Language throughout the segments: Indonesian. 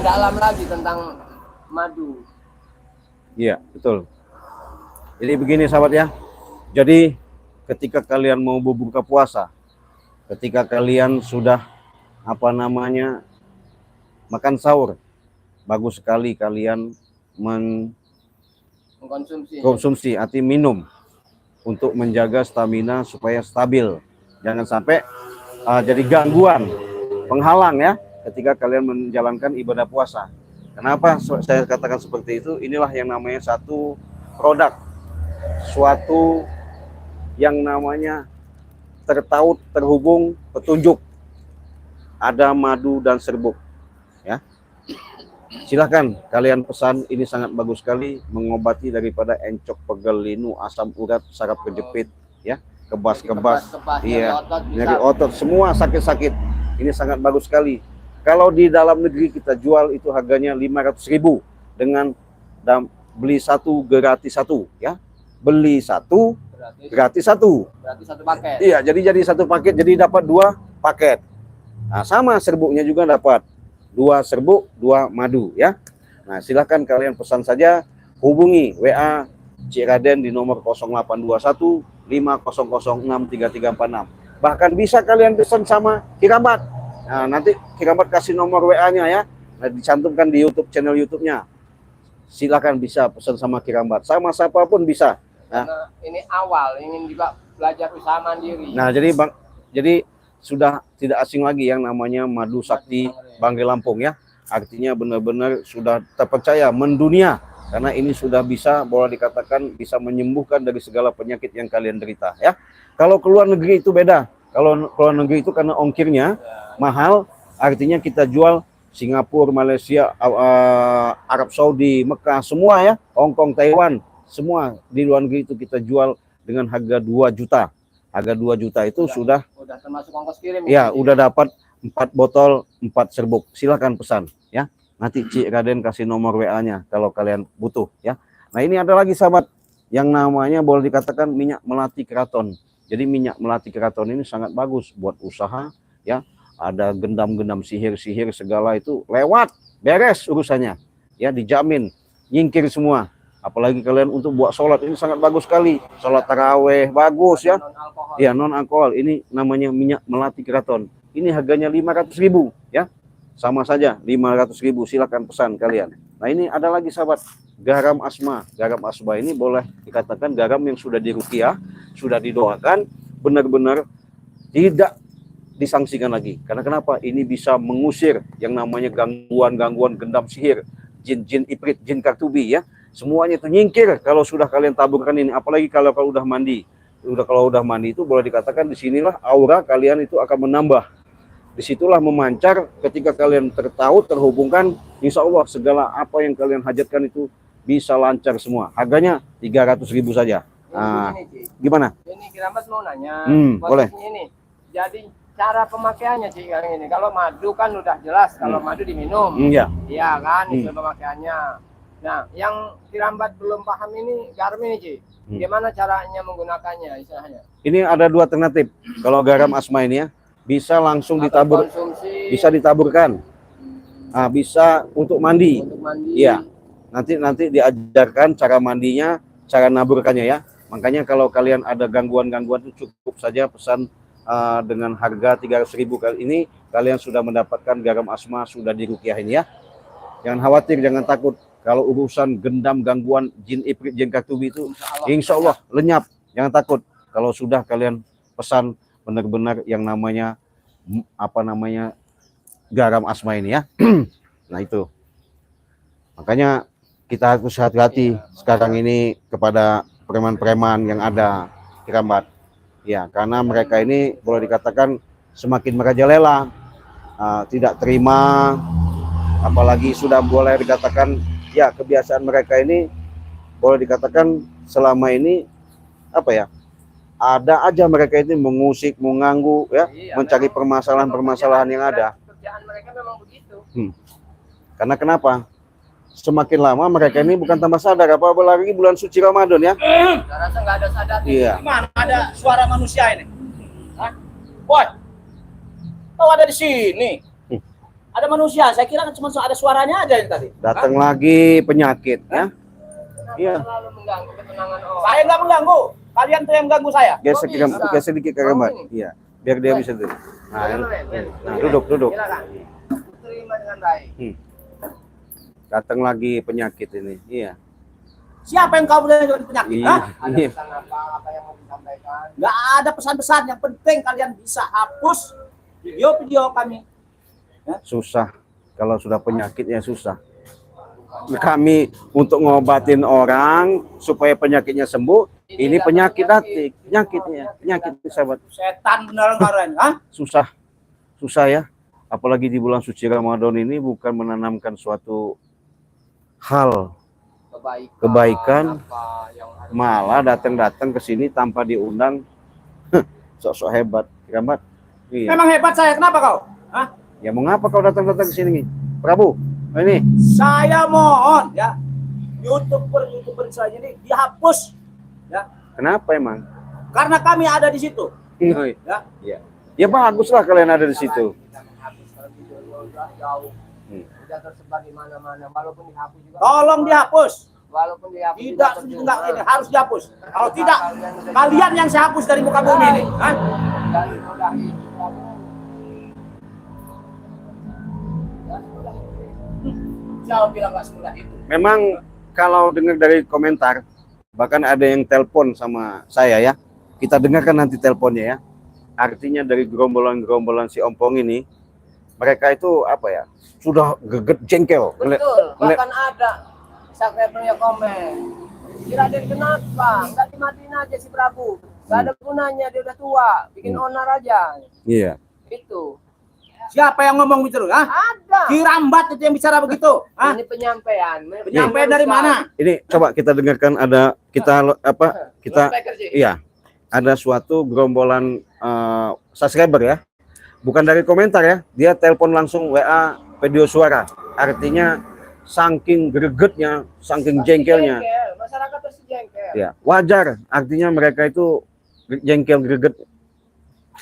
dalam lagi tentang madu. Iya, betul. Jadi begini sahabat ya. Jadi ketika kalian mau berbuka puasa, ketika kalian sudah makan sahur, bagus sekali kalian mengkonsumsi arti minum untuk menjaga stamina supaya stabil. Jangan sampai jadi gangguan, penghalang ya ketika kalian menjalankan ibadah puasa. Kenapa saya katakan seperti itu? Inilah yang namanya satu produk, suatu yang namanya tertaut, terhubung, petunjuk. Ada madu dan serbuk ya. Silahkan kalian pesan, ini sangat bagus sekali, mengobati daripada encok, pegel, linu, asam urat, saraf kejepit ya, kebas-kebas, iya, nyeri otot, semua sakit-sakit. Ini sangat bagus sekali. Kalau di dalam negeri kita jual itu harganya 500.000 dengan beli satu gratis satu ya. Beli satu gratis satu. Berarti satu paket. Iya, jadi satu paket, jadi dapat 2 paket. Nah, sama serbuknya juga dapat 2 serbuk, 2 madu ya. Nah, silahkan kalian pesan saja, hubungi WA Cik Raden di nomor 0821 5006 3346. Bahkan bisa kalian pesan sama Kirabat. Nah, nanti Kirabat kasih nomor WA-nya ya. Nah, dicantumkan di YouTube, channel YouTube-nya. Silakan bisa pesan sama Kirabat. Sama siapapun bisa. Nah, karena ini awal ingin juga belajar usaha mandiri. Nah, jadi sudah tidak asing lagi yang namanya Madu Sakti Banggai Lampung ya. Artinya benar-benar sudah terpercaya mendunia, karena ini sudah bisa, boleh dikatakan bisa menyembuhkan dari segala penyakit yang kalian derita ya. Kalau keluar negeri itu beda. Kalau keluar negeri itu karena ongkirnya mahal, artinya kita jual Singapura, Malaysia, Arab Saudi, Mekah, semua ya, Hong Kong, Taiwan, semua di luar negeri itu kita jual dengan harga 2 juta. Harga 2 juta itu sudah termasuk ongkos kirim ya, udah dapat 4 botol, 4 serbuk. Silakan pesan ya. Nanti Cik Raden kasih nomor WA-nya kalau kalian butuh ya. Nah, ini ada lagi sahabat yang namanya boleh dikatakan minyak melati keraton. Jadi minyak melati keraton ini sangat bagus buat usaha ya. Ada gendam-gendam sihir-sihir segala itu lewat, beres urusannya ya, dijamin nyingkir semua. Apalagi kalian untuk buat sholat, ini sangat bagus sekali. Sholat taraweh bagus ya. Ya, non alkohol. Ini namanya minyak melati keraton. Ini harganya 500.000 ya. Sama saja 500.000. Silakan pesan kalian. Nah, ini ada lagi sahabat, garam asma. Garam asma ini boleh dikatakan garam yang sudah diruqyah, sudah didoakan, benar-benar tidak disangsikan lagi. Karena kenapa? Ini bisa mengusir yang namanya gangguan-gangguan gendam sihir, jin-jin iprit, jin kartubi ya. Semuanya itu nyingkir kalau sudah kalian taburkan ini. Apalagi kalau udah mandi. Kalau udah mandi itu boleh dikatakan disinilah aura kalian itu akan menambah. Disitulah memancar ketika kalian tertaut, terhubungkan. Insya Allah segala apa yang kalian hajatkan itu bisa lancar semua. Harganya 300.000 saja. Nah, gimana? Ini Kirabat mau nanya. Boleh. Ini. Jadi cara pemakaiannya sih yang ini. Kalau madu kan udah jelas. Kalau madu diminum. Iya. Iya kan, itu pemakaiannya. Nah, yang Kirabat belum paham ini garam ini, Ci. Gimana caranya menggunakannya istilahnya? Ini ada 2 alternatif. Kalau garam asma ini ya, bisa langsung ditabur, bisa ditaburkan. Nah, bisa untuk mandi. Iya. Nanti diajarkan cara mandinya, cara naburkannya ya. Makanya kalau kalian ada gangguan-gangguan itu cukup saja pesan dengan harga 300.000 kali ini kalian sudah mendapatkan garam asma, sudah diruqyahin ya. Jangan khawatir, jangan takut. Kalau urusan gendam, gangguan, jin iprit, jin kartubi itu insya Allah lenyap. Jangan takut. Kalau sudah kalian pesan benar-benar yang namanya garam asma ini ya. Nah, itu. Makanya kita harus hati-hati sekarang ini kepada preman-preman yang ada di Kirabat. Ya, karena mereka ini boleh dikatakan semakin merajalela, tidak terima, apalagi sudah boleh dikatakan ya kebiasaan mereka ini boleh dikatakan selama ini ada aja mereka ini mengusik, mengganggu ya, mencari permasalahan-permasalahan yang ada. Kerjaan mereka memang begitu. Karena kenapa? Semakin lama mereka ini bukan tambah sadar, apalagi bulan suci Ramadan ya. Saya rasa nggak ada sadar. Iya. Mana ada suara manusia ini? Hah? Boy, kau ada di sini. Ada manusia, saya kira cuma ada suaranya aja yang tadi. Datang lagi penyakit ya. Kenapa Iya. selalu mengganggu ketenangan orang? Saya nggak mengganggu. Kalian tuh yang mengganggu saya. Geser bisa? geser dikit ke gambar. Mau ini? Iya. Biar dia bisa tuh. Nah, nah, duduk. Silakan. Terima dengan baik. Datang lagi penyakit ini. Iya. Siapa yang kau punya penyakit? Iya. Hah? Ada Iya. pesan apa yang mau disampaikan? Nggak ada pesan-pesan. Yang penting kalian bisa hapus video-video kami. Susah. Kalau sudah penyakit ya susah. Kami untuk ngobatin orang supaya penyakitnya sembuh. Ini penyakit hati, penyakit sahabat. Setan beneran kalian. Hah? Susah ya. Apalagi di bulan suci Ramadan ini bukan menanamkan suatu hal kebaikan, apa yang harus malah datang ke sini tanpa diundang. Sok-sok hebat, hebat. Iya. Memang hebat saya. Kenapa kau? Hah? Ya mau ngapa kau datang ke sini, Prabu? Ini Saya mohon ya, YouTuber saya ini dihapus ya, kenapa emang? karena kami ada di situ. Ya. Ya baguslah kalian ada di situ. kita menghapus kalau video udah jauh, udah tersebar di mana-mana, walaupun dihapus juga. Tolong dihapus. Walaupun dihapus Tidak, juga enggak, percuma. ini harus dihapus. Kalau Karena tidak, kalian yang saya hapus dari muka bumi ini. Hah? dari mudah itu kamu. Jauh bilang nggak semudah itu. Memang kalau dengar dari komentar, bahkan ada yang telepon sama saya ya. Kita dengarkan nanti teleponnya ya. Artinya dari gerombolan-gerombolan si Ompong ini, mereka itu apa ya? Sudah geget jengkel. Betul, bahkan ada subscribernya komen. Kiraden kenapa? Nggak dimatiin aja si Prabu. Nggak ada gunanya, dia udah tua. Bikin onar aja. Iya. Itu. Siapa yang ngomong gitu? Hah? Ada. Kirambat itu yang bicara begitu. Hah? Ini penyampaian. Penyampaian dari mana? Ini coba kita dengarkan ada kita Speaker, Ci. iya. Ada suatu gerombolan subscriber ya. Bukan dari komentar ya. Dia telepon langsung WA video suara. Artinya saking gregetnya, saking jengkelnya. Jengkel. Masyarakat pasti jengkel. Ya, wajar. Artinya mereka itu jengkel greget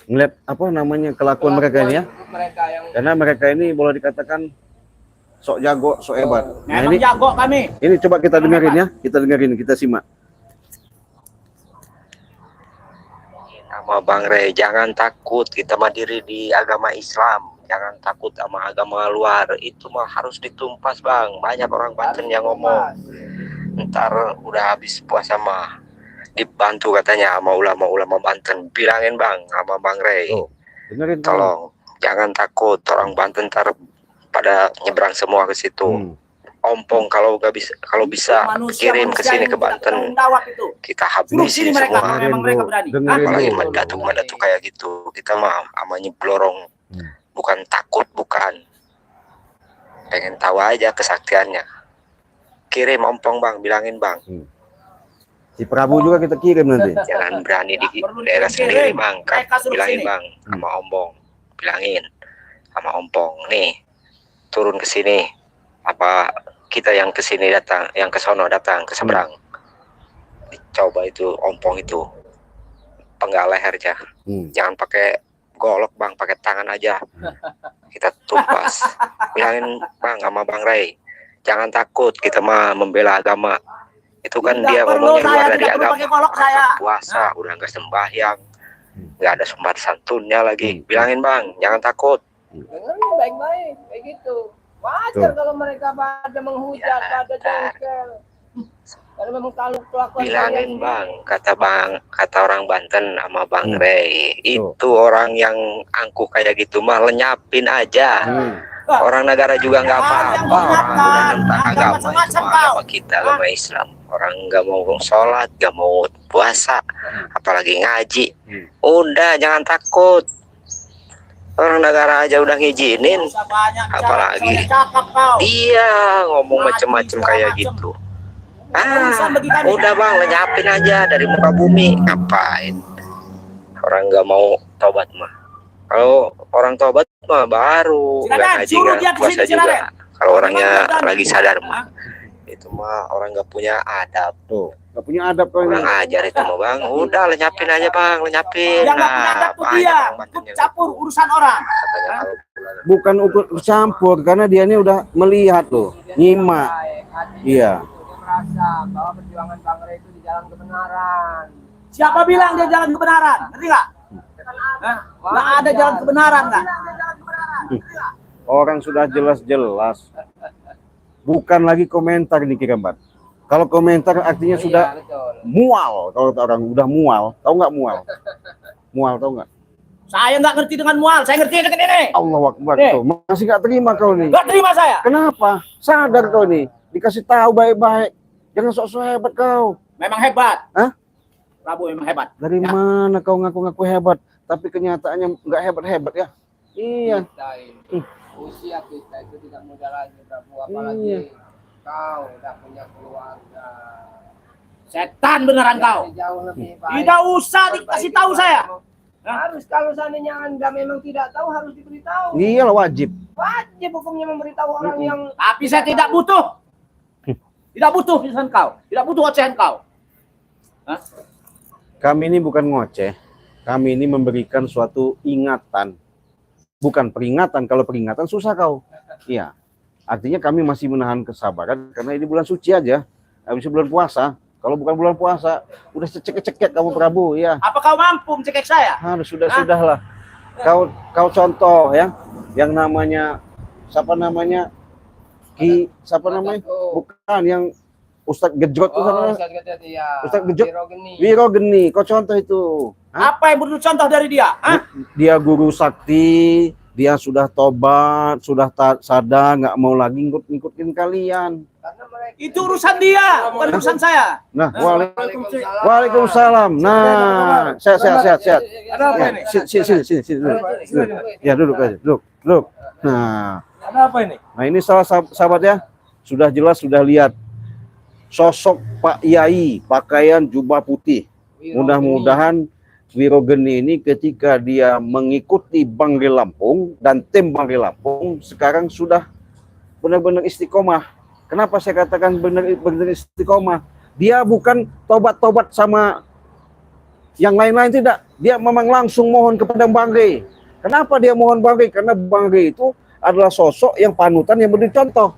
ngeliat apa namanya kelakuan mereka ini ya. Mereka yang Karena mereka ini boleh dikatakan sok jago, sok hebat. Nah, Memang ini jago kami. coba kita dengerin ya. Kita dengerin, kita simak. Sama Bang Rey, jangan takut, kita mandiri di agama Islam, jangan takut sama agama luar, itu mah harus ditumpas Bang. Banyak orang Banten yang ngomong ntar udah habis puasa mah dibantu katanya sama ulama-ulama Banten. Bilangin Bang sama Bang Rey, Oh, dengerin tolong jangan takut, orang Banten ntar pada nyebrang semua ke situ. Ompong kalau bisa kirim ke sini ke Banten, kita habisin semua. Memang mereka berani. Apalagi dulu. mandatu kayak gitu, kita mah amanya blorong, bukan takut, bukan pengen tahu aja kesaktiannya. Kirim Ompong Bang, bilangin Bang, Si Prabu juga kita kirim nanti. jangan berani di perlu daerah dikirim. sendiri Bang. Mereka suruh Bilangin sini. Bang sama Ompong, bilangin sama Ompong nih turun ke sini, apa kita yang ke sini datang, yang ke sono datang ke seberang. Coba itu Ompong itu penggal leher aja. Jangan pakai golok Bang, pakai tangan aja. Kita tumpas. Bilangin Bang sama Bang Rey, jangan takut, kita mah membela agama. Itu kan Tidak dia perlu, ngomongnya saya luar dari tidak perlu agama. pakai golok, Orang saya. nggak puasa, udah nggak sembahyang, nggak ada sumber santunnya lagi. Bilangin Bang, jangan takut. dengerin baik-baik kayak gitu. Wajar kalau mereka pada menghujat, pada jengkel. Karena memang kelakuan Bilangin kalian Bang, kata orang Banten sama Bang Hmm. Rey, itu orang yang angkuh kayak gitu mah lenyapin aja. Orang negara juga nggak apa-apa, orang udah tentang agama, cuma agama kita, agama Islam. Orang nggak mau sholat, nggak mau puasa, apalagi ngaji. Udah jangan takut. Orang negara aja udah ngizinin, apalagi dia ngomong macem-macem kayak gitu. Udah Bang, lenyapin aja dari muka bumi. Ngapain? Orang nggak mau tobat mah. Kalau orang tobat mah baru nggak ngaji, nggak puasa juga. Kalau orangnya lagi sadar mah, itu mah orang nggak punya adab. Tuh, Nggak punya adab kau ini. Kurang ajar itu mau bang. Udah lenyapin aja bang, lenyapin. Yang nggak punya adab tuh banyak dia, bang, ikut makanya campur urusan orang. katanya Hah? kalau Bukan ukur campur, karena dia ini udah melihat tuh, nyimak. Iya. Dia merasa bahwa perjuangan Bang Ray itu di jalan kebenaran. Siapa bilang dia jalan kebenaran? Ngerti nggak? Hah? Nggak ada jalan kebenaran nggak? Orang sudah jelas-jelas. Bukan lagi komentar nih Kirambat. Kalau komentar artinya sudah Iya, betul. mual. Kalau orang udah mual, tahu nggak mual? Mual tahu nggak? Saya nggak ngerti dengan mual, saya ngerti dengan ini. Allah Akbar Eh. tuh. Masih nggak terima kau nih. Nggak terima saya. Kenapa? Sadar kau nih. Dikasih tahu baik-baik. Jangan sok-sok hebat kau. Memang hebat. Hah? Prabu memang hebat. Dari Ya. mana kau ngaku-ngaku hebat, tapi kenyataannya nggak hebat-hebat ya? Iya. Kita ini, usia kita itu tidak muda lagi, Prabu. Apalagi Iya. kau udah punya keluarga. Setan beneran kau. Jauh lebih baik. Tidak usah dikasih tahu saya. Harus, kalau seandainya Anda memang tidak tahu, harus diberitahu. Iyalah wajib. Wajib hukumnya memberitahu orang yang Tapi saya tidak butuh. Tidak butuh urusan kau. Tidak butuh ocehan kau. Hah? Kami ini bukan ngoceh. Kami ini memberikan suatu ingatan. Bukan peringatan. Kalau peringatan susah kau. Iya. Artinya kami masih menahan kesabaran karena ini bulan suci aja. Habis bulan puasa. Kalau bukan bulan puasa, udah cekek-cekek kamu Prabu, ya. Apa kau mampu mencekek saya? Harus sudahlah. Kau contoh ya, yang namanya siapa namanya? Siapa namanya? Bukan yang Ustadz Gejrot itu namanya. Ustaz Gejrot, iya. Ustadz Gejrot. Wirogeni. Wirogeni, kau contoh itu. Hah? Apa yang perlu contoh dari dia? Hah? Dia guru sakti, dia sudah tobat, sudah sadar, nggak mau lagi ngikutin kalian. Karena mereka Itu urusan dia, bukan urusan saya. Nah, Waalaikumsalam. Waalaikumsalam. Nah, sehat. Ada apa Ya, ini? sini, duduk. Ya, duduk aja, duduk. Nah, Ada apa ini? nah ini salah sahabat ya, sudah jelas, sudah lihat sosok Pak Yai, pakaian jubah putih. Mudah-mudahan Wirogeni ini ketika dia mengikuti Bangre Lampung dan tim Bangre Lampung sekarang sudah benar-benar istiqomah. Kenapa saya katakan benar-benar istiqomah? Dia bukan tobat-tobat sama yang lain-lain, tidak. Dia memang langsung mohon kepada Bangre. Kenapa dia mohon Bangre? Karena Bangre itu adalah sosok yang panutan, yang beri contoh.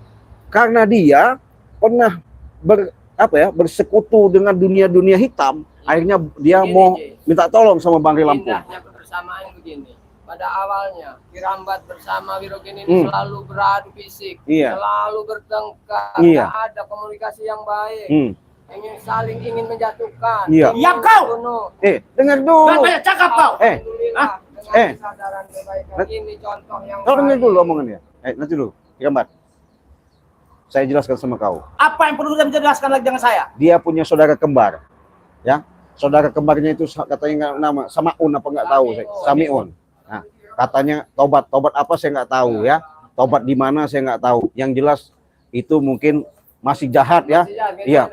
Karena dia pernah bersekutu dengan dunia-dunia hitam. Akhirnya dia mau minta tolong sama Bangre Lampung. Indahnya kebersamaan begini. Pada awalnya Kirambat bersama Wirogeni ini selalu beradu fisik, Iya. selalu bertengkar, Iya. nggak ada komunikasi yang baik, ingin menjatuhkan. Iya. Diam kau! Bunuh. Dengar Jangan dulu. banyak cakap kau. Alhamdulillah, dengan Eh. kesadaran kebaikan ini contoh yang Kau dengar baik. dulu omongannya. Nanti dulu. Kirambat. Saya jelaskan sama kau. Apa yang perlu dia menjelaskan lagi dengan saya? Dia punya saudara kembar. Ya. Saudara kembarnya itu katanya nggak nama Samaun apa nggak tahu saya. Samiun. Nah, katanya tobat apa saya nggak tahu ya. Tobat di mana saya nggak tahu. Yang jelas itu mungkin masih jahat ya. Iya.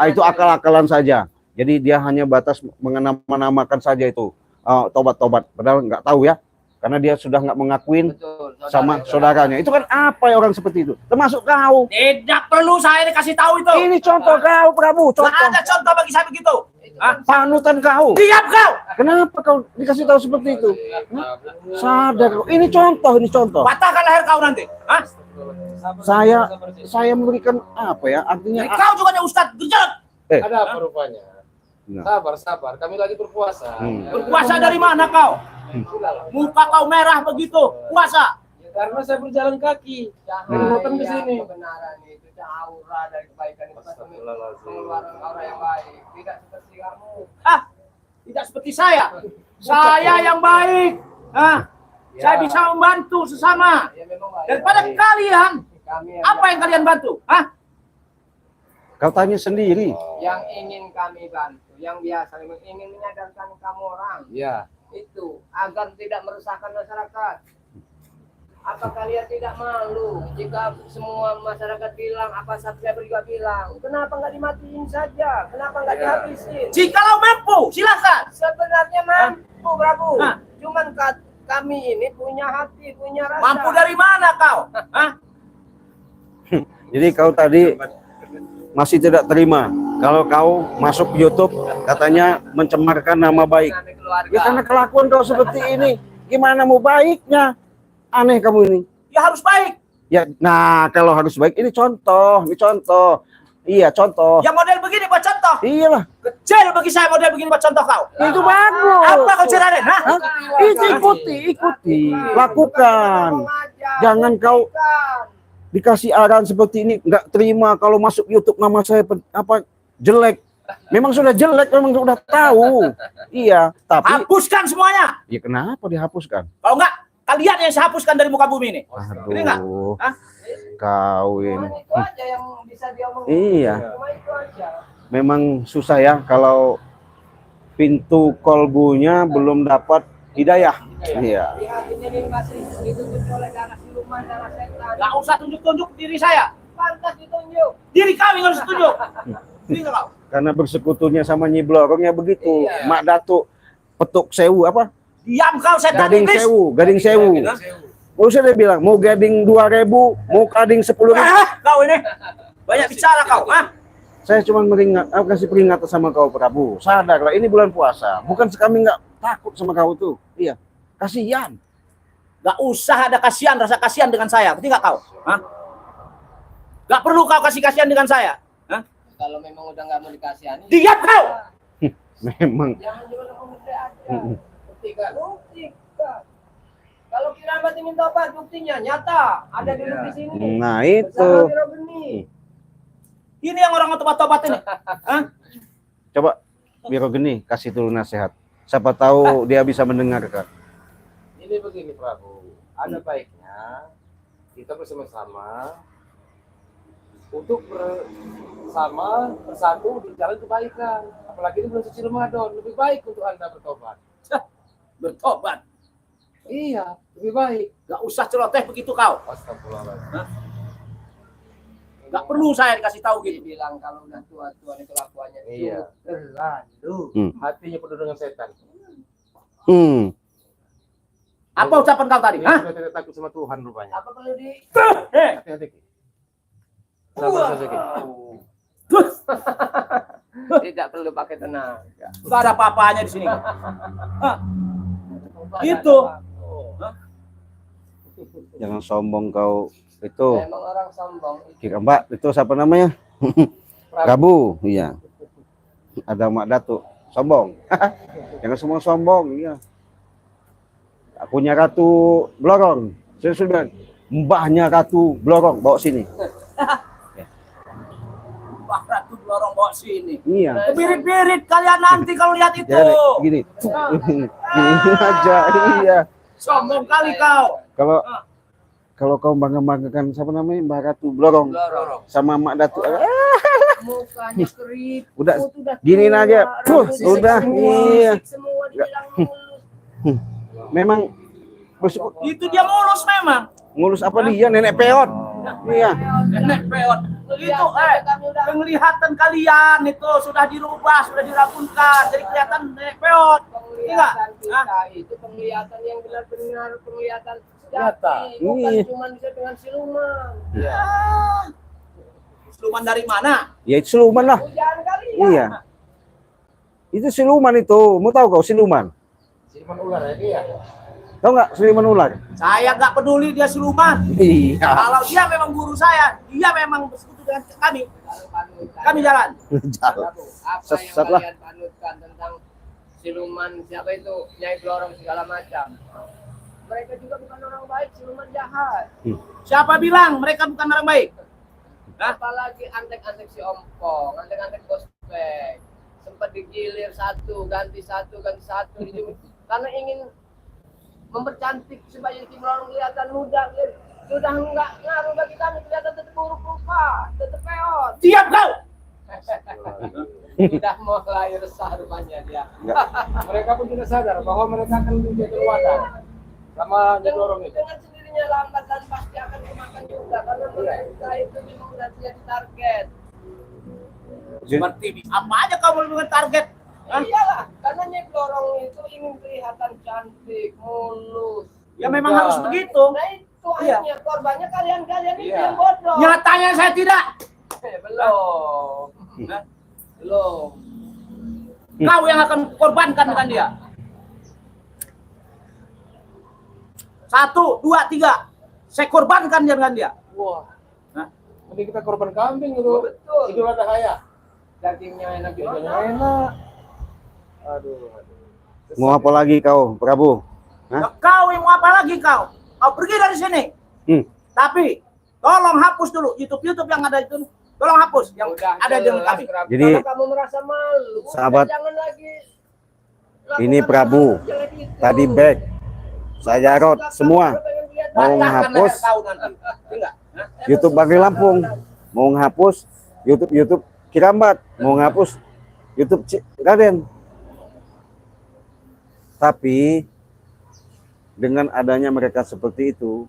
Itu akal-akalan saja. Jadi dia hanya batas menamakan saja itu tobat-tobat. Padahal nggak tahu ya. Karena dia sudah nggak mengakuin Betul, sama saudaranya. Itu kan apa ya orang seperti itu? Termasuk kau. Tidak perlu saya dikasih tahu itu. Ini contoh kau, Prabu. Nggak Contoh. ada contoh bagi saya begitu. Panutan kau. Diam kau! Kenapa kau dikasih tahu seperti itu? Sadar kau. Ini contoh. Patahkan leher kau nanti. Hah? Saya memberikan apa ya? Artinya Kau juga ada Ustadz Gejrot. Ada apa rupanya? Nah. Sabar. Kami lagi berpuasa. Berpuasa dari mana kau? Muka kau merah begitu. Puasa. Karena saya berjalan kaki. Datang ke sini. Kebenaran itu aura dari kebaikan itu mengeluarkan aura yang baik. Tidak seperti kamu. Tidak seperti saya. Saya yang baik. Saya bisa membantu sesama. Ya memang baik. Daripada kalian, Kami apa yang kalian bantu? kau tanya sendiri. yang ingin kami bantu, yang biasa ingin menyadarkan kamu orang. Iya. Itu agar tidak meresahkan masyarakat. Apa kalian tidak malu jika semua masyarakat bilang, apa subscriber juga bilang, kenapa nggak dimatiin saja, kenapa nggak dihabisin? Jikalau mampu, silakan. Sebenarnya mampu, Prabu. Cuman kami ini punya hati, punya rasa. Mampu dari mana kau? Jadi kau tadi masih tidak terima kalau kau masuk YouTube katanya mencemarkan nama baik. Kami keluarga. Ya karena kelakuan kau seperti ini, gimana mau baiknya? Aneh kamu ini. Ya harus baik. Ya, nah kalau harus baik ini contoh, Iya contoh. Yang model begini buat contoh. Iyalah, Kecil bagi saya model begini buat contoh kau. itu bagus. Apa kau cerain? Hah? Hah? Itu ikuti, lakukan. Jangan kau dikasih arahan seperti ini, nggak terima kalau masuk YouTube nama saya jelek. Memang sudah jelek, memang sudah tahu. Iya, tapi Hapuskan semuanya. ya kenapa dihapuskan? Kalau enggak, kalian yang saya hapuskan dari muka bumi ini. Ini enggak? Aduh, Hah? kau Cuma ini. itu aja yang bisa dia omongin. Iya. Cuma itu aja. Memang susah ya kalau pintu kolbunya belum dapat hidayah. Iya. Lihat ini masih ditutup oleh darah siluman, darah setan. Enggak usah tunjuk-tunjuk diri saya. Pantas ditunjuk. Diri kami harus tunjuk. Diri kau. Karena bersekutunya sama Nyi Blorongnya begitu. Iya. Mak Datuk petuk sewu apa? Diam kau setan Gading iblis. sewu. Usah dia bilang mau gading 2.000, mau gading 10.000. Kau ini banyak bicara kau, ah? Saya cuma kasih peringatan sama kau Prabu. Sadarlah ini bulan puasa. Bukan kami nggak takut sama kau tuh. Iya. Kasihan. Gak usah ada kasihan, rasa kasihan dengan saya. Ngerti gak kau? Hah? Gak perlu kau kasih kasihan dengan saya. Hah? Kalau memang udah nggak mau dikasihani, Diam kau! Memang. jangan cuma ngomong aja. Buktikan. Kalau kiramat ingin tobat, buktinya nyata ada di sini. Nah itu. Bersama Wiro Geni. Ini yang orang tobat-tobat ini. Hah? Coba Wiro Geni kasih dulu nasihat. Siapa tahu dia bisa mendengarkan. Ini begini Prabu, ada baiknya kita bersama-sama untuk bersatu di jalan kebaikan. Apalagi ini bulan suci Ramadan, lebih baik untuk Anda bertobat. Bertobat. Iya, lebih baik. Gak usah celoteh begitu kau. Astagfirullahaladzim. Gak perlu saya dikasih tahu gitu. Bilang kalau udah tua-tua itu kelakuannya Iya. terlalu. Hatinya penuh dengan setan. Apa ucapan kau tadi? Dia Hah? sudah tidak takut sama Tuhan rupanya. Apa perlu di Hati-hati. Ki. Sabar saja Ki. tidak perlu pakai tenaga. Gak ada apa-apanya di sini. Hah? Gitu. Jangan sombong kau itu. Memang orang sombong. Kira Mbak itu siapa namanya? Prabu. Iya. Ada Mak Datuk. Sombong. Jangan semua sombong. Iya. Akunya Ratu Blorong. Saya sudah mbahnya Ratu Blorong bawa sini. Wah, Ratu Blorong bawa sini. Iya. Birit-birit kalian nanti kalau lihat itu. Jangan gini. Ini aja. Iya. Sombong kali kau. Kalau kau bangga-banggakan siapa namanya Mbak Ratu Blorong sama Mak Datuk. Mukanya kerip. Udah Udah giniin tua, aja. rambut Udah semua, iya. semua dibilang mulus. Memang Itu dia mulus memang. ngurus apa dia nenek peot. Iya. Nenek peot. Itu Kami udah penglihatan kalian itu sudah dirubah, sudah dirapunkan. Jadi kelihatan nenek peot. Iya. penglihatan kita itu penglihatan yang benar-benar penglihatan Nyata. sejati, bukan Iya. cuma bisa dengan siluman. Siluman dari mana? Ya itu siluman lah. Jangan kali ya. Iya. Itu siluman itu. Mau tahu kau siluman? Siluman ular ya Ki ya. Tahu nggak siluman ular? Saya nggak peduli dia siluman. Iya. Kalau dia memang guru saya, dia memang bersekutu dengan kami. Kami jalan. Jalan. Apa Sesat yang lah. kalian panutkan tentang siluman siapa itu Nyai Blorong segala macam. Mereka juga bukan orang baik, siluman jahat. Siapa bilang mereka bukan orang baik? Apalagi antek-antek si Ompong, antek-antek Gospek. Sempat digilir satu, ganti satu. Karena ingin mempercantik supaya si Blorong kelihatan muda. Sudah enggak ngaruh bagi kami, kelihatan tetap buruk rupa, tetap peot. Diam kau! Sudah mulai resah rupanya dia. Mereka pun tidak sadar bahwa mereka akan menjadi wadah sama Nyedorong itu. Dengan sendirinya lambat dan pasti akan kemakan juga karena mereka itu memang sudah jadi target. Seperti apa aja kamu dengan target? Hah? Iyalah, karena Nyai Blorong itu ingin kelihatan cantik, mulus. Ya memang Iya. harus begitu. Nah itu Iya. akhirnya korbannya kalian itu Iya. yang bodoh. Nyatanya saya tidak. Belum. Hah? Belum. Kau yang akan korbankan dengan dia. 1, 2, 3. Saya korbankan dengan dia. Wah. Hah? Nanti kita korban kambing itu. Betul. Idul Adha ya. Dagingnya enak Dagingnya dimakan. enak. Aduh. Mau apa lagi kau, Prabu? Hah? Ya, kau yang mau apa lagi kau? Kau pergi dari sini. Tapi tolong hapus dulu YouTube yang ada itu. Tolong hapus yang Udah ada dengan jelas, kami. Prabu. Jadi, Kalau kamu merasa malu, sahabat, udah jangan lagi ini lakukan Prabu. hal jelek itu. Tadi back, saya Jarot, semua mau Patahkan menghapus leher kau nanti. Enggak. YouTube Bagri Lampung, mau menghapus YouTube Kirambat, mau menghapus YouTube Raden. Tapi dengan adanya mereka seperti itu,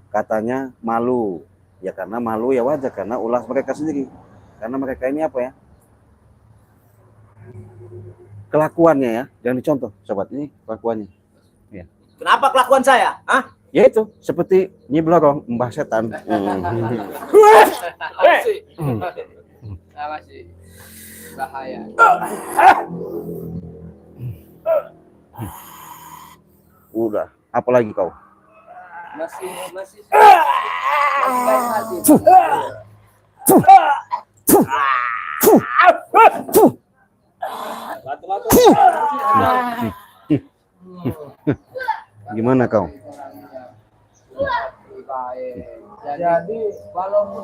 katanya malu. Ya karena malu ya wajar, karena ulah mereka sendiri. Karena mereka ini apa ya? Kelakuannya ya, jangan dicontoh, sobat, ini kelakuannya. Ya. Kenapa kelakuan saya? Hah? Ya itu, seperti Nyi Blorong, Mbah Setan. Masih. Masih. Bahaya. Udah, apalagi kau? Masih baik hati. Gimana kau? Baik. Jadi walaupun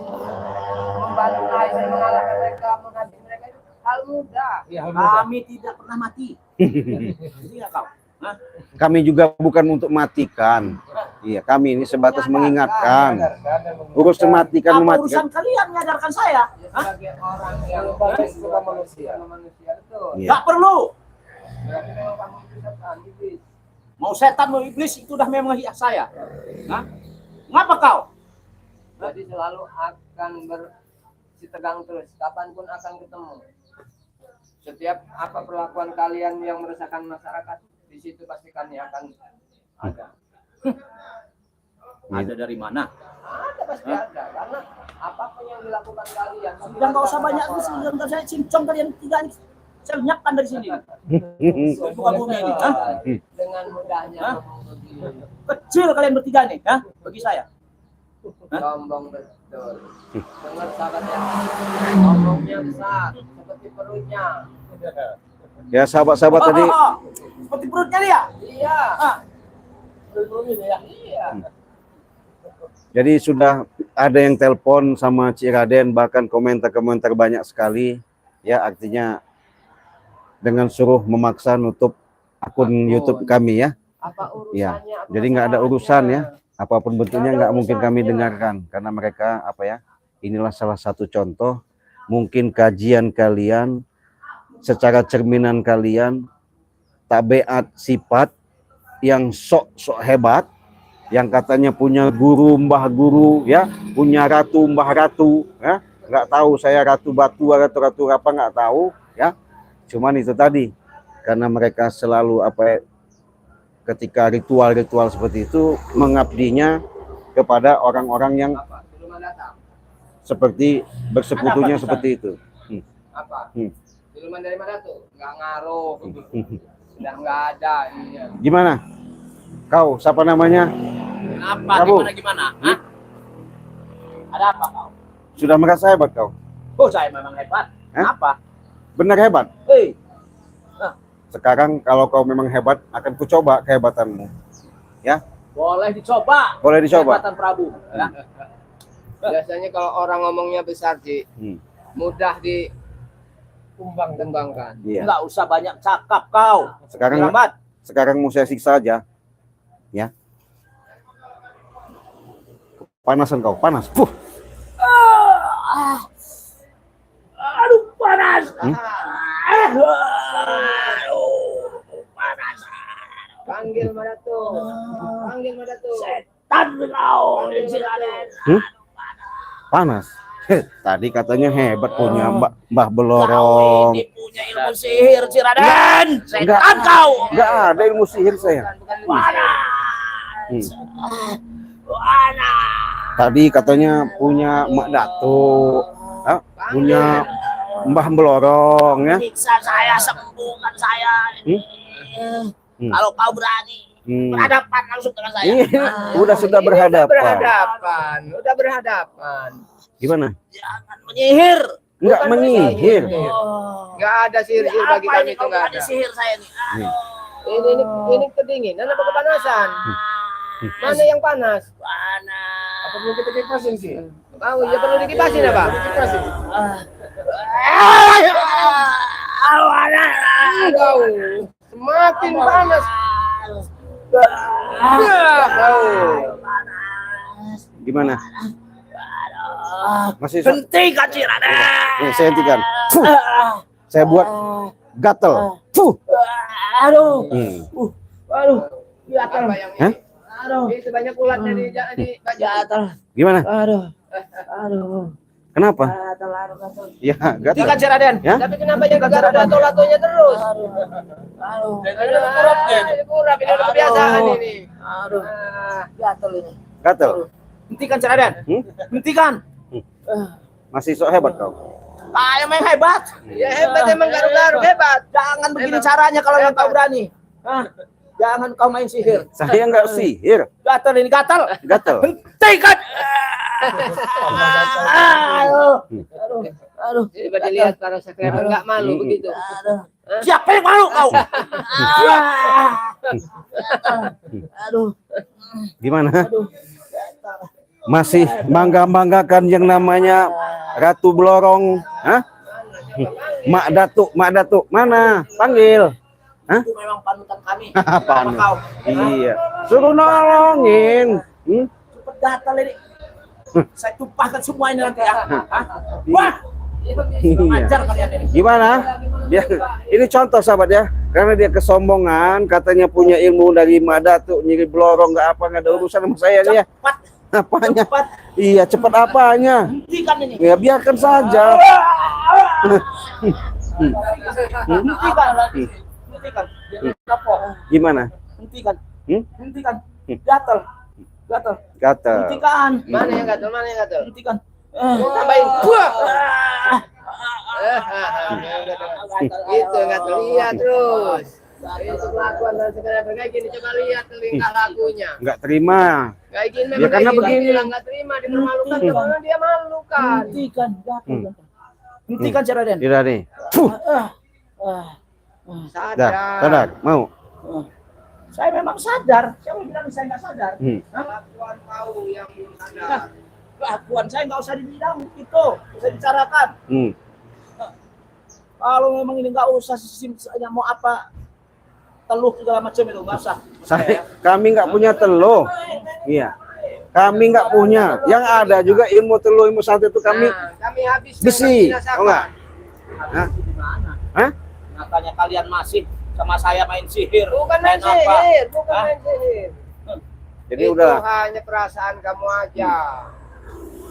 membantu Aisyah mengalahkan mereka, mengganti mereka itu hal mudah. Iya, alhamdulillah. Kami tidak pernah mati. Iya kau. Hah? Kami juga bukan untuk matikan. Iya, kami ini sebatas mengingatkan. Urusan matikan Apa mematikan. urusan kalian mengajarkan saya? Hah? Sebagai orang yang Sebagai suka manusia. betul. Iya. Gak perlu. Berarti memang kamu itu setan, iblis. Mau setan mau iblis itu udah memang hias saya. Hah? Ngapa kau? Jadi selalu akan bersitegang terus, kapanpun akan ketemu. Setiap apa perlakuan kalian yang meresahkan masyarakat, di situ pasti kami akan ada. Ada dari mana? Ada pasti ada, karena apapun yang dilakukan kalian. Sudah nggak usah banyak sudah saya cincong kalian tiga ini. Saya lenyapkan dari sini. Bukan bumi ini. Hah? Dengan mudahnya Hah? ngomong begini. Kecil kalian bertiga nih, hah? Bagi saya. Hah? Sombong betul. Dengar sahabat yang ngomongnya besar seperti perutnya. Ya sahabat-sahabat tadi, Seperti perutnya dia. Iya. Ah, Iya. jadi sudah ada yang telepon sama Cik Raden, bahkan komentar-komentar banyak sekali. Ya artinya dengan suruh memaksa nutup akun YouTube kami ya. Apa urusannya? Ya, apa jadi nggak ada masalahnya? urusan ya. Apapun bentuknya Nggak ada nggak mungkin kami urusannya. dengarkan karena mereka apa ya? Inilah salah satu contoh mungkin kajian kalian secara cerminan kalian tabiat sifat yang sok hebat, yang katanya punya guru mbah guru ya, punya ratu mbah ratu ya. Nggak tahu saya ratu batu atau ratu apa nggak tahu ya. Cuman itu tadi karena mereka selalu apa ya, ketika ritual-ritual seperti itu mengabdinya kepada orang-orang yang Apa? Siluman datang. seperti bersekutunya Ada apa di seperti itu. Apa? Hmm. Siluman dari mana tuh? Nggak ngaruh. Sudah nggak ada. Iya. Gimana? Kau siapa namanya? Kenapa? Prabu. Gimana? Hah? Ada apa kau? Sudah merasa hebat kau? Oh, saya memang hebat. Hah? Apa? Benar hebat. Hei, Sekarang kalau kau memang hebat, akan kucoba kehebatanmu. Ya, boleh dicoba. boleh dicoba. Kehebatan Prabu. Ya. Biasanya kalau orang ngomongnya besar, Ci, Hmm. mudah dikembangkan. Iya. Enggak usah banyak cakap kau. Sekarang Selamat. sekarang mau saya siksa aja. Ya. Panasan kau, panas. Aduh, panas. Hmm? Aduh, panas. Panggil Madatu. Panggil Madatu. Setan kau, si Raden. Panas. Tadi katanya hebat punya Mbah Kau Belorong. ini punya ilmu sihir, si Raden. Enggak. Setan kau. Enggak ada ilmu sihir saya. Bukan Panas. Hmm. Panas. Tadi katanya punya Mak Datuk, punya Mbah Blorong ya. Siksa saya, sembuhkan saya ini. Kalau kau berani berhadapan langsung dengan saya. Sudah berhadapan. Udah berhadapan. Gimana? Jangan menyihir. Enggak Bukan menyihir. Enggak ada sihir bagi Apa kami ini itu kau enggak berani ada. sihir saya nih? Ini kedinginan apa kepanasan? Mana yang panas? Panas. Apa perlu kita kipasin sih? Oh, ya perlu dikipasin apa? Kipasin. Kau semakin panas. Gimana? Masih Hentikan si Raden. Nih, saya hentikan. Fuh. Saya buat gatel. Fuh. Aduh. Aduh. Apa yang Hah? ini? Itu banyak ulatnya di baju. Gatal. Gimana? Aduh. Kenapa? Gatal. Ya, gatel. Hentikan si Raden. Ya? Tapi kenapa yang garuk lato-latonya terus? Aduh. Kurap ini udah kebiasaan ini. Aduh. Ah, Gatal ini. Gatel. Hentikan si Raden. Hentikan. Masih sok hebat kau. Yang main hebat. Ya hebat emang garuk-garuk hebat. Jangan begini caranya kalau yang kau berani. Jangan kau main sihir. Saya enggak sihir. Gatal ini gatal. Gatel. Hentikan. Aduh. Coba dilihat para sekretar enggak malu begitu. Siapa yang malu kau? Aduh. Gimana? Masih bangga-banggakan yang namanya Ratu Blorong. Hah? Mak Datuk. Mana? Panggil. Hah? Itu memang panutan kami. Apaan? Kau. Iya. Suruh nolongin. Cepet gatal ini. Saya tumpahkan semua ini nanti ya. Wah. Iya. Ajar kalian ini. Gimana? Ya, ini contoh sahabat ya. Karena dia kesombongan, katanya punya ilmu dari Mak Datuk, Nyiri Blorong, nggak ada urusan sama saya dia. Cepat. Apanya? Cepat. Iya, cepat apanya? Hentikan ini. Ya biarkan saja. Hentikan. Hentikan. Apa? Gimana? Hentikan. Hmm? Hentikan. Gatal. Kata. Hentikan. Mana yang gatel? Hentikan. Tambahin. Buah. Itu gatel. Lihat terus. Itu kelakuan dan sekretar kayak gini, coba lihat tingkah lakunya. Nggak terima. Kayak gini Ya, memang karena kayak begini. bilang nggak terima, dipermalukan, kemana dia malu kan? Hentikan. Hentikan cara Den. Tidak nih. Fuh. Dah, sadar. Mau. Saya memang sadar. Siapa bilang saya nggak sadar? Kelakuan kau yang belum sadar. Kelakuan saya nggak usah dibilang itu, bisa bicarakan. Kalau memang ini nggak usah yang mau apa teluh segala macam itu nggak usah. Kami nggak punya teluh. Iya. Kami nggak punya. Yang ada juga ilmu teluh, ilmu santet itu kami kami habis besi. Oh enggak? Hah? Hah? Makanya kalian masih sama saya main sihir. Bukan main sihir, bukan main sihir. Jadi Itu udah. hanya perasaan kamu aja.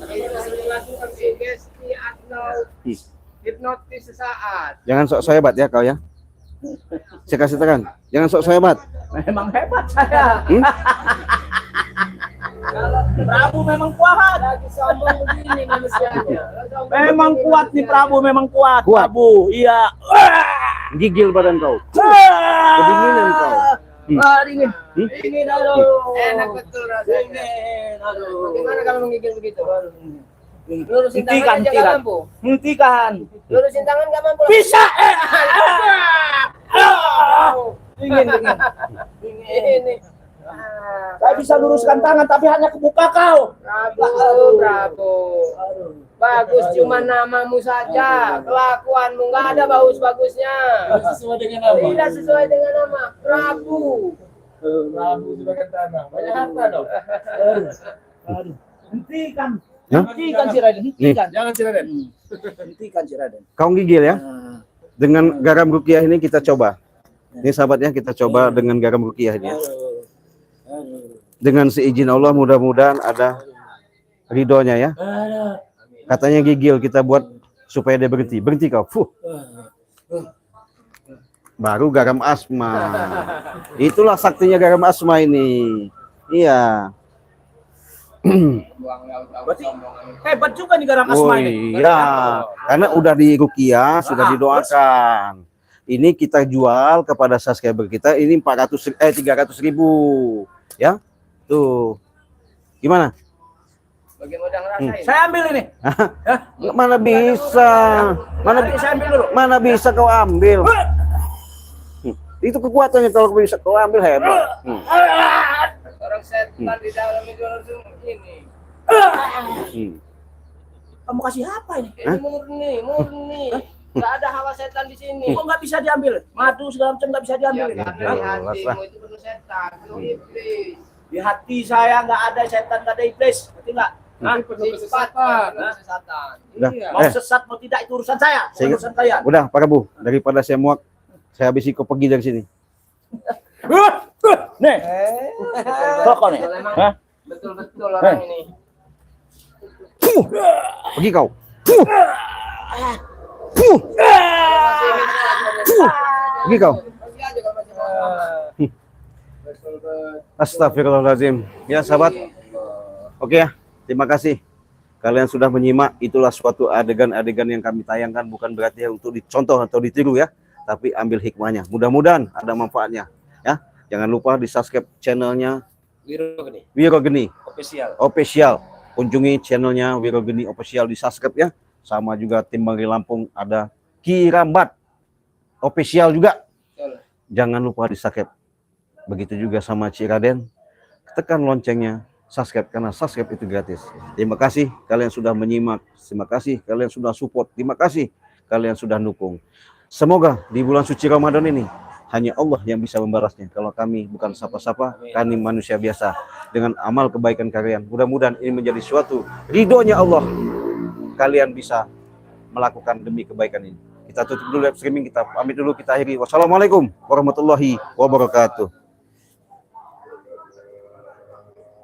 Itu dilakukan sugesti atau hipnotis sesaat. Jangan sok hebat ya kau ya. Saya kasih tekan. Jangan sok hebat. Memang hebat saya. Prabu memang kuat. Lagi sombong begini manusianya. Memang kuat nih Prabu, memang kuat. Kuat. Prabu, iya. Gigil badan kau. Kedinginan kau. Dingin. Dingin, aduh. Enak betul rasanya. Dingin, aduh. Bagaimana kalau menggigil begitu? Lurusin Hentikan, tangan aja nggak mampu. Hentikan. Lurusin tangan nggak mampu. Bisa. Dingin. Ini. Saya bisa luruskan tangan tapi hanya kebuka kau. Prabu. Bagus cuma namamu saja, kelakuanmu nggak ada bagus-bagusnya. Sesuai dengan nama. Tidak sesuai dengan nama Prabu. Prabu sebagai tanah. Banyak harta dong. Hentikan. Hah? Hentikan si Raden. Hentikan. Jangan si Raden. Hentikan si Raden. Kau gigil ya. Dengan garam rukiah ini kita coba. Ini sahabatnya kita coba dengan garam rukiah ini ya. Dengan seizin Allah mudah-mudahan ada ridhonya ya. Katanya gigil kita buat supaya dia berhenti. Berhenti kau. Fuh. Baru garam asma. Itulah saktinya garam asma ini. Iya. Buang laut-laut Berarti omongan. hebat juga nih Garang Oh Asma ini. iya, karena udah di rukiah, sudah didoakan. Ini kita jual kepada subscriber kita ini 300.000 ya. Tuh. Gimana? Bagaimana udah ngerasain? Saya ambil ini. Mana bisa? Saya ambil dulu. Mana bisa kau ambil? Itu kekuatannya kalau kau bisa kau ambil hebat. Orang setan di dalam itu langsung ini. Kamu kasih apa ini? Ini murni. Nggak ada hawa setan di sini. Kok nggak bisa diambil? Madu segala macam nggak bisa diambil. Yang Ini. ada di hatimu itu penuh setan, penuh iblis. Di hati saya nggak ada setan, nggak ada iblis. Ngerti nggak? Ini penuh Sifat kesesatan. penuh kesesatan. Udah. Iya. Mau sesat mau tidak itu urusan saya, Saya- urusan kalian. Udah, Pak Kabu, daripada saya muak, saya habisi kau pergi dari sini. Nih, pokok nih. Memang Hah? betul-betul orang ini. Pergi kau. Pergi kau. Pergi aja kalau masih mau. Betul-betul. Astagfirullahaladzim. Ya sahabat, oke ya, terima kasih. Kalian sudah menyimak, itulah suatu adegan-adegan yang kami tayangkan, bukan berarti untuk dicontoh atau ditiru ya, tapi ambil hikmahnya. Mudah-mudahan ada manfaatnya ya. Jangan lupa di subscribe channelnya Wirogeni Official. Kunjungi channelnya Wirogeni Official, di subscribe ya. Sama juga tim Bangri Lampung ada Kirambat Official juga. Jangan lupa di subscribe. Begitu juga sama Ciraden. Tekan loncengnya, subscribe, karena subscribe itu gratis. Terima kasih kalian sudah menyimak. Terima kasih kalian sudah support. Terima kasih kalian sudah dukung. Semoga di bulan suci Ramadan ini hanya Allah yang bisa membalasnya. Kalau kami bukan siapa-siapa, kami manusia biasa. Dengan amal kebaikan kalian, mudah-mudahan ini menjadi suatu ridhonya Allah. Kalian bisa melakukan demi kebaikan ini. Kita tutup dulu live streaming, kita pamit dulu, kita akhiri. Wassalamualaikum warahmatullahi wabarakatuh.